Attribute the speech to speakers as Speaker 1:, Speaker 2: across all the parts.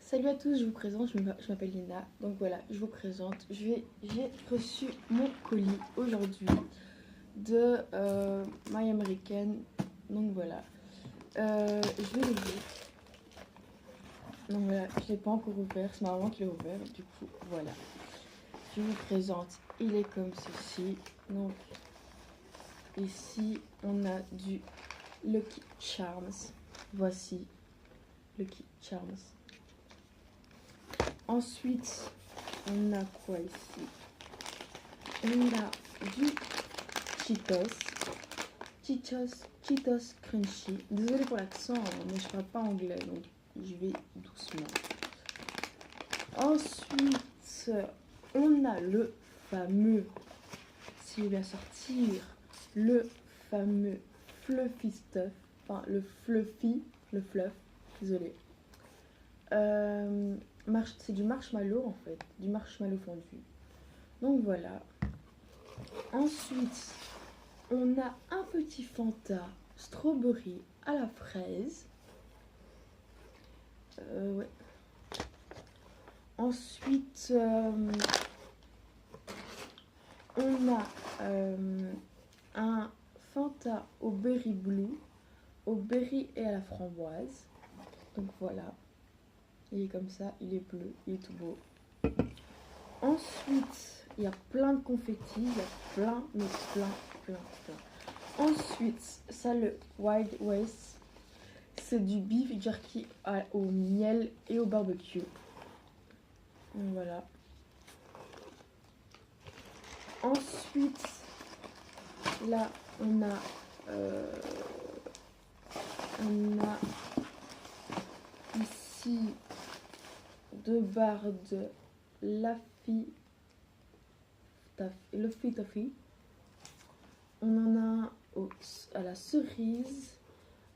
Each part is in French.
Speaker 1: Salut à tous, je vous présente, je m'appelle Lina. Donc voilà, je vous présente. J'ai reçu mon colis aujourd'hui de My American. Donc voilà, je vais l'ouvrir. Donc voilà, je ne l'ai pas encore ouvert, c'est ma maman qui l'a ouvert. Du coup, voilà, je vous présente. Il est comme ceci. Donc ici, on a du Lucky Charms. Voici Lucky Charms. Ensuite, on a quoi ici? On a du Cheetos Crunchy. Désolée pour l'accent, mais je parle pas anglais, donc je vais doucement. Ensuite, on a le fameux, si je vais bien sortir, le fameux Fluffy Stuff. Enfin, le fluff, désolé. C'est du marshmallow en fait, du marshmallow fondu. Donc voilà. Ensuite, on a un petit Fanta strawberry à la fraise. Ouais. Ensuite, on a un Fanta au berry blue, au berry et à la framboise. Donc voilà. Il est comme ça, il est bleu, il est tout beau. Ensuite, il y a plein de confettis, il y a plein. Ensuite, ça le Wild West, c'est du beef jerky au miel et au barbecue. Donc voilà. Ensuite, là, on a ici 2 barres de Laffy Toffee. On en a un à la cerise,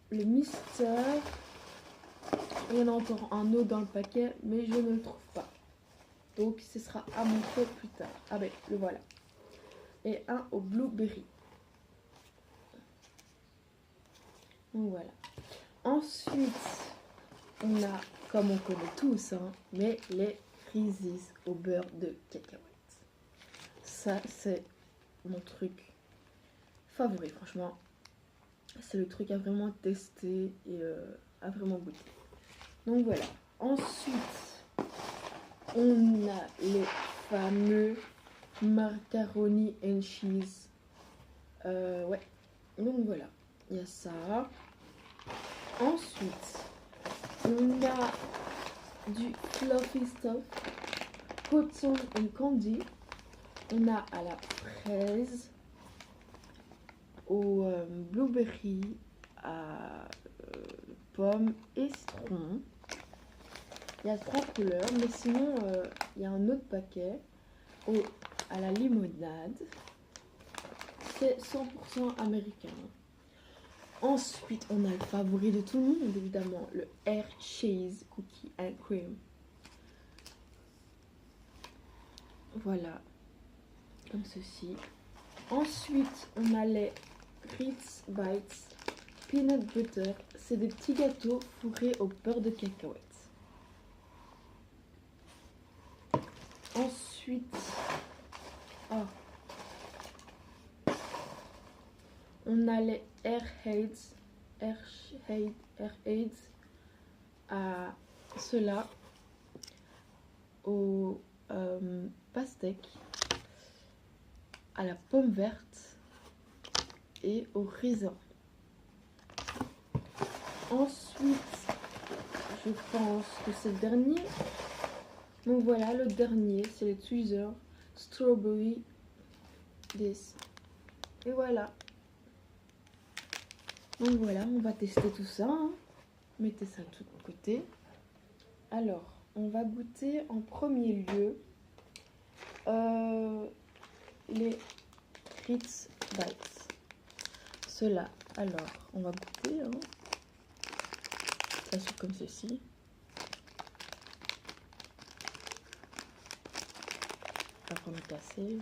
Speaker 1: le Mister. Il y en a encore un autre dans le paquet, mais je ne le trouve pas. Donc ce sera à montrer plus tard. Ah ben, le voilà. Et un au blueberry. Donc voilà. Ensuite, on a, comme on connaît tous, mais les Reese's au beurre de cacahuète. Ça, c'est mon truc favori, franchement. C'est le truc à vraiment tester et à vraiment goûter. Donc voilà. Ensuite, on a les fameux macaroni and cheese. Ouais. Donc voilà. Il y a ça. Ensuite, on a du Fluffy Stuff, Cotton and Candy. On a à la fraise, au blueberry, à pomme et citron. Il y a 3 couleurs, mais sinon il y a un autre paquet à la limonade. C'est 100% américain. Ensuite, on a le favori de tout le monde, évidemment, le Hershey's Cookie and Cream. Voilà, comme ceci. Ensuite, on a les Ritz Bites Peanut Butter. C'est des petits gâteaux fourrés au beurre de cacahuète. Ensuite, on a les Airheads à cela au pastèque, à la pomme verte et au raisin. Ensuite, je pense que c'est le dernier. Donc voilà, le dernier, c'est les Tweezers Strawberry This. Et voilà. Donc voilà, on va tester tout ça. Mettez ça tout de côté. Alors, on va goûter en premier lieu les Ritz Bites. Ceux-là. Alors, on va goûter. Ça se comme ceci. Après on va casser.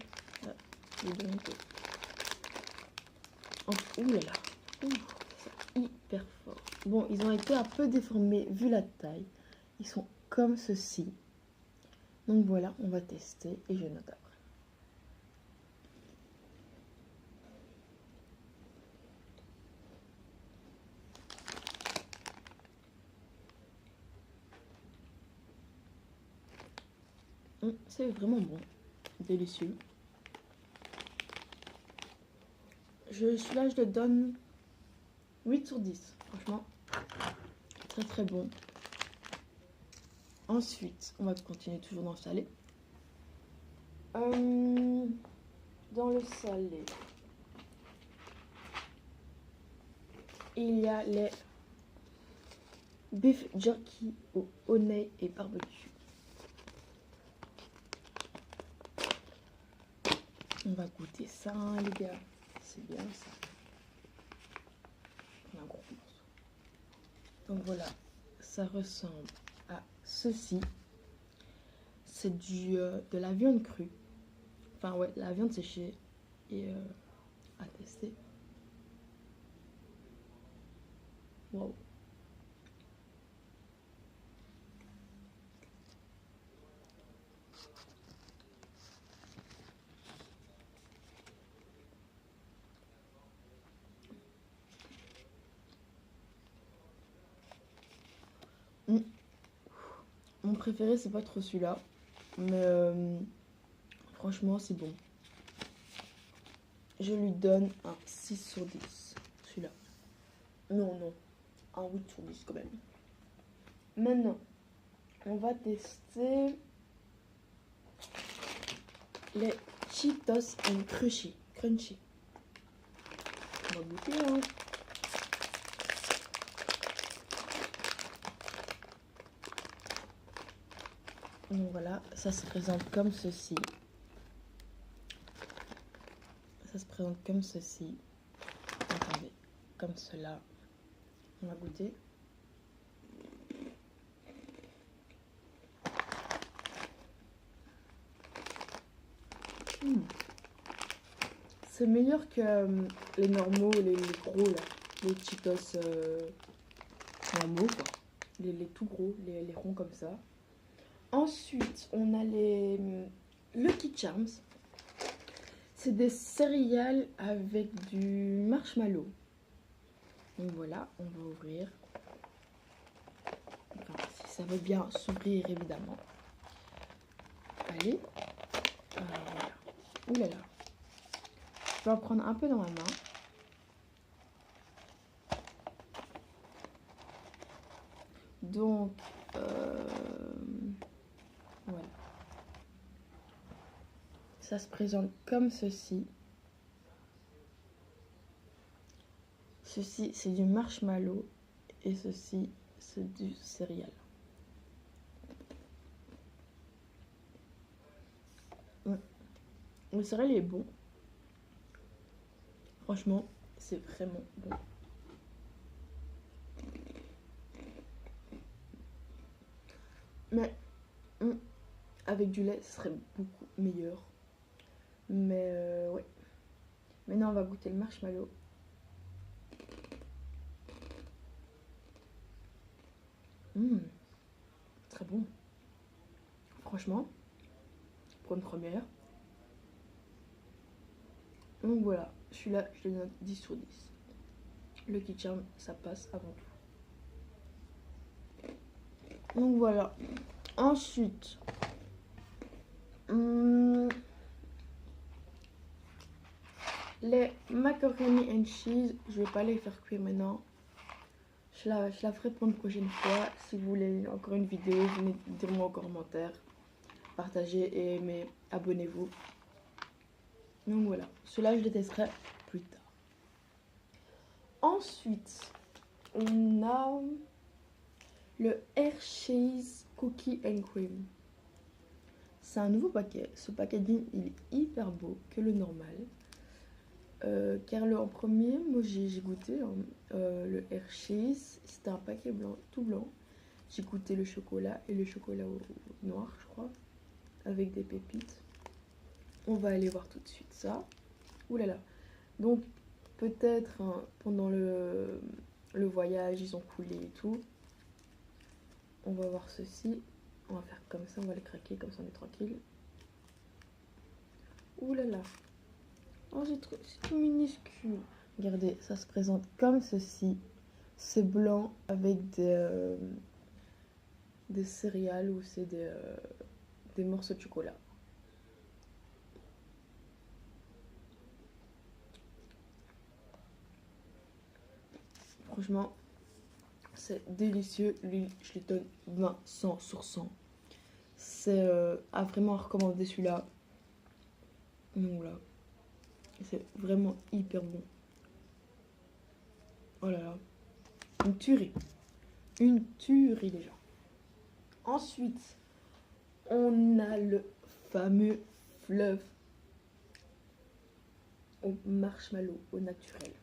Speaker 1: Les deux côtés. Ouh là là. C'est hyper fort. Bon, ils ont été un peu déformés vu la taille. Ils sont comme ceci. Donc voilà, on va tester et je note après. C'est vraiment bon, délicieux. Celui-là, je le donne 8 sur 10. Franchement, très très bon. Ensuite, on va continuer toujours dans le salé. Dans le salé, il y a les beef jerky au honey et barbecue. On va goûter ça, les gars. C'est bien ça. Un gros morceau. Donc voilà, ça ressemble à ceci. C'est de la viande crue. Enfin ouais, la viande séchée et à tester. Wow. Mon préféré, c'est pas trop celui-là. Mais franchement, c'est bon. Je lui donne un 6 sur 10. Celui-là. Non, non. Un 8 sur 10 quand même. Maintenant, on va tester les Cheetos and Crunchy. On va goûter, hein. Donc voilà, ça se présente comme ceci. Ça se présente comme ceci. Attendez, comme cela. On va goûter. C'est meilleur que les normaux, les gros là. Les Cheetos normaux quoi. Les tout gros, les ronds comme ça. Ensuite, on a les Lucky Charms. C'est des céréales avec du marshmallow. Donc voilà, on va ouvrir. Enfin, si ça veut bien s'ouvrir évidemment. Allez. Voilà. Ouh là là. Je vais en prendre un peu dans ma main. Donc, voilà. Ça se présente comme ceci. Ceci, c'est du marshmallow. Et ceci, c'est du céréal. Le céréal est bon. Franchement, c'est vraiment bon. Mais avec du lait, ce serait beaucoup meilleur. Mais ouais. Maintenant, on va goûter le marshmallow. Très bon. Franchement, pour une première. Donc voilà, celui-là, je le donne 10 sur 10. Lucky Charm, ça passe avant tout. Donc voilà. Ensuite, les macaroni and cheese, je vais pas les faire cuire maintenant. Je la ferai pour une prochaine fois. Si vous voulez encore une vidéo, venez dire-moi en commentaire. Partagez et aimez, abonnez-vous. Donc voilà, cela je les testerai plus tard. Ensuite, on a le Hershey's Cookie and Cream. C'est un nouveau paquet. Ce packaging, il est hyper beau que le normal. Car en premier, moi j'ai goûté le Hershey's. C'était un paquet blanc, tout blanc. J'ai goûté le chocolat et le chocolat noir, je crois, avec des pépites. On va aller voir tout de suite ça. Ouh là là. Donc peut-être hein, pendant le voyage, ils ont coulé et tout. On va voir ceci. On va faire comme ça, on va les craquer, comme ça on est tranquille. Ouh là là. Oh, c'est tout minuscule. Regardez, ça se présente comme ceci. C'est blanc avec des céréales ou c'est des morceaux de chocolat. Franchement, c'est délicieux. Lui, je lui donne 20, 100 sur 100. C'est vraiment à recommander celui-là. Donc voilà. C'est vraiment hyper bon. Oh là là. Une tuerie. Une tuerie déjà. Ensuite, on a le fameux fleuve au marshmallow, au naturel.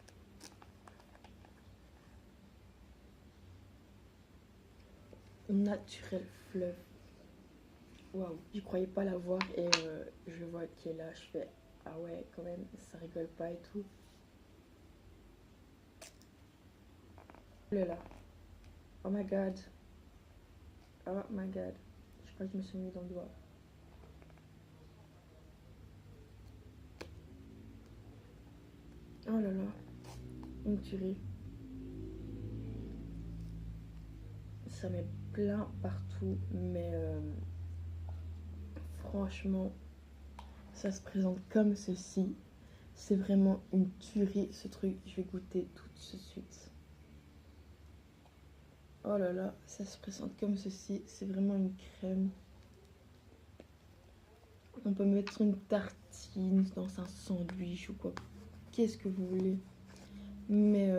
Speaker 1: Naturel fleuve. Waouh, j'y croyais pas la voir et je vois qui est là, je fais ah ouais, quand même, ça rigole pas et tout. Oh là là. Oh my god. Oh my god. Je crois que je me suis mis dans le doigt. Oh là là. Une tuerie. Ça met plein partout, mais franchement, ça se présente comme ceci. C'est vraiment une tuerie ce truc. Je vais goûter tout de suite. Oh là là, ça se présente comme ceci. C'est vraiment une crème. On peut mettre une tartine dans un sandwich ou quoi. Qu'est-ce que vous voulez. Mais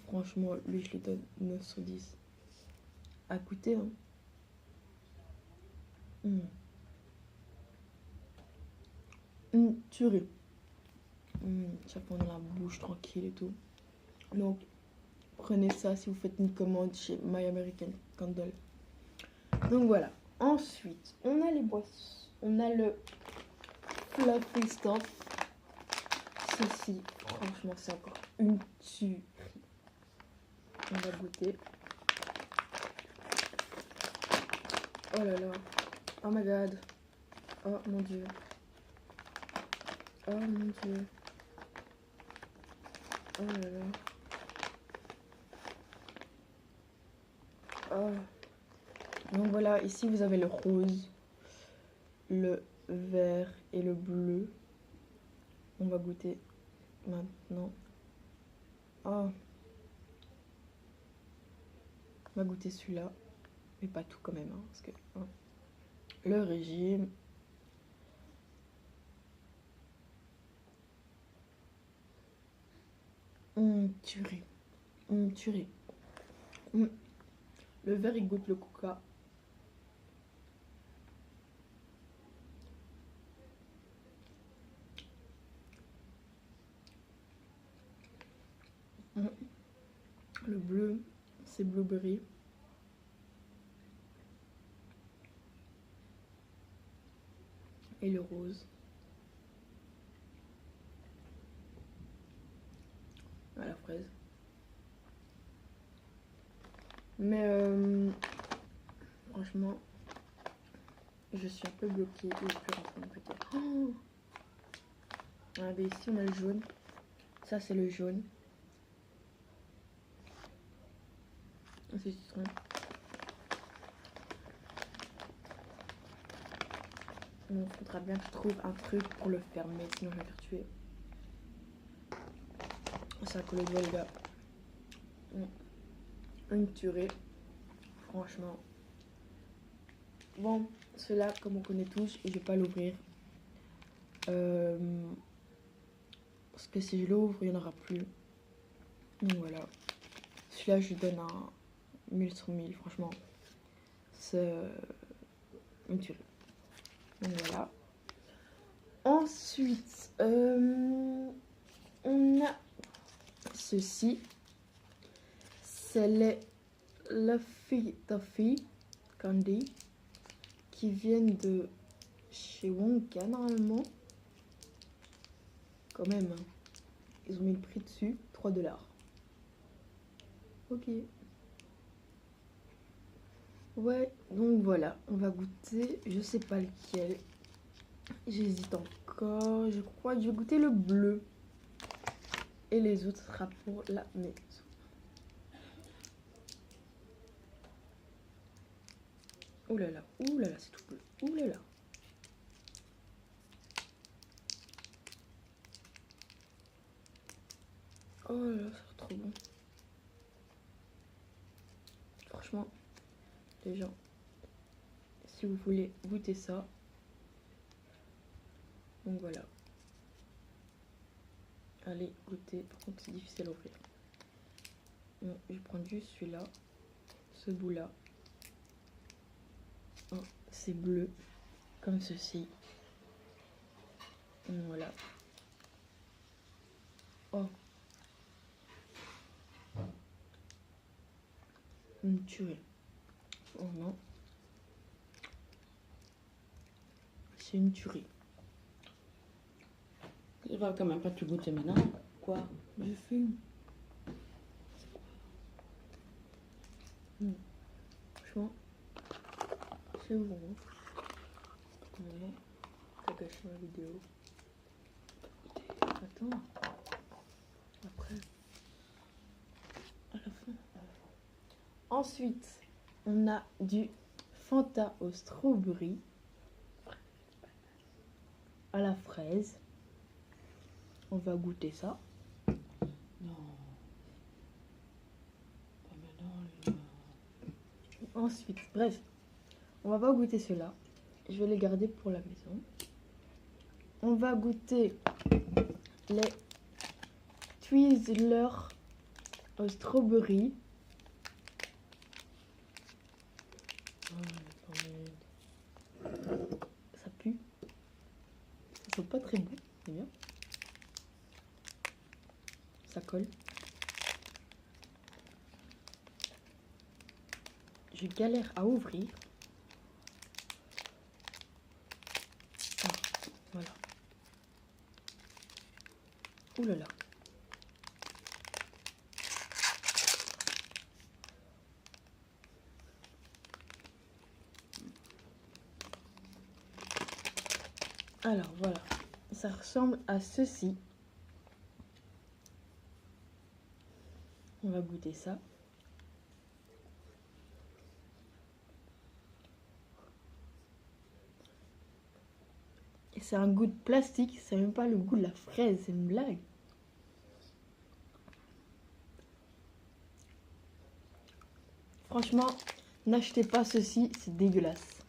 Speaker 1: franchement, lui, je lui donne 9 sur 10. À goûter, hein. Une tuerie. Ça prend dans la bouche tranquille et tout. Donc, prenez ça si vous faites une commande chez My American Candle. Donc voilà. Ensuite, on a les boissons. On a le Fluffy Stuff. Ceci, franchement, c'est encore une tuerie. On va goûter. Oh là là. Oh my god. Oh mon dieu. Oh mon dieu. Oh là là. Oh. Donc voilà, ici vous avez le rose, le vert et le bleu. On va goûter maintenant. Oh. On va goûter celui-là. Mais pas tout quand même, hein, parce que hein. Le régime. Tuerie. Tuerie. Le vert il goûte le coca. Le bleu c'est blueberry. Et le rose. À la fraise. Mais franchement, je suis un peu bloquée. Il est plus rentré dans le paquet. Oh, ah, ben ici on a le jaune. Ça c'est le jaune. C'est citron. Il faudra bien que je trouve un truc pour le fermer, sinon je vais me faire tuer. Ça colle le doigt les gars. Une tuerie. Franchement. Bon, celui-là, comme on connaît tous, je vais pas l'ouvrir. Parce que si je l'ouvre, il n'y en aura plus. Donc voilà. Celui-là, je lui donne un 1000 sur 1000, franchement. C'est une tuerie. Donc voilà. Ensuite, on a ceci. C'est les Luffy Toffee Candy qui viennent de chez Wonka normalement. Quand même, hein. Ils ont mis le prix dessus, 3 $. Ok. Ouais, donc voilà, on va goûter. Je sais pas lequel. J'hésite encore. Je crois que je vais goûter le bleu. Et les autres sera pour la maison. Ouh là là, c'est tout bleu. Ouh là là. Oh là là, c'est trop bon. Franchement, les gens, si vous voulez goûter ça, donc voilà. Allez goûter. Par contre, c'est difficile à ouvrir. Bon, je prends juste celui-là, ce bout-là. Oh, c'est bleu, comme ceci. Donc voilà. Oh. Une tuerie. Oh non. C'est une tuerie.
Speaker 2: Tu vas quand même pas tout goûter maintenant. Quoi?
Speaker 1: Je fume. Franchement, c'est bon. Ouais. Ça gâche ma vidéo. Attends. Après. À la fin. Ensuite, on a du Fanta au strawberry. À la fraise. On va goûter ça.
Speaker 2: Non. Pas maintenant.
Speaker 1: Ensuite, bref, on va pas goûter cela. Je vais les garder pour la maison. On va goûter les Twizzlers au strawberry. Ça pue. Ça sent pas très bon, c'est bien. Ça colle. Je galère à ouvrir. Ah, voilà. Ouh là là. Alors voilà, ça ressemble à ceci. On va goûter ça. Et c'est un goût de plastique, c'est même pas le goût de la fraise, c'est une blague. Franchement, n'achetez pas ceci, c'est dégueulasse.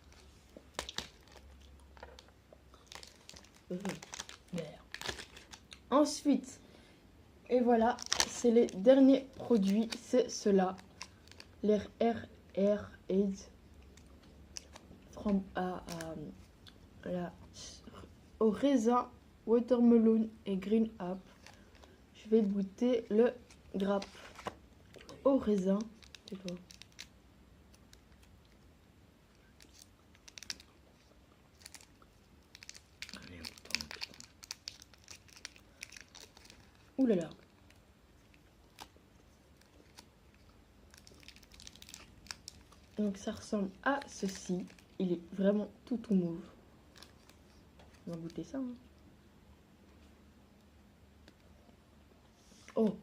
Speaker 1: Ensuite, et voilà, c'est les derniers produits, c'est cela. Les RR Aids au raisin, watermelon et green apple. Je vais goûter le grappe au raisin. C'est toi. Ouh là là. Donc ça ressemble à ceci. Il est vraiment tout mauve. On va goûter ça. Hein. Oh.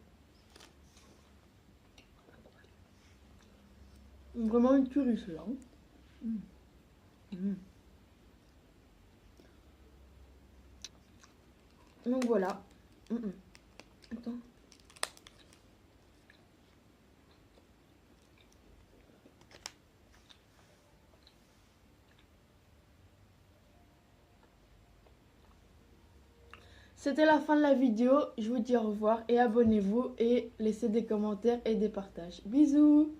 Speaker 1: Vraiment une tuerie cela. Donc voilà. Attends. C'était la fin de la vidéo. Je vous dis au revoir et abonnez-vous et laissez des commentaires et des partages. Bisous!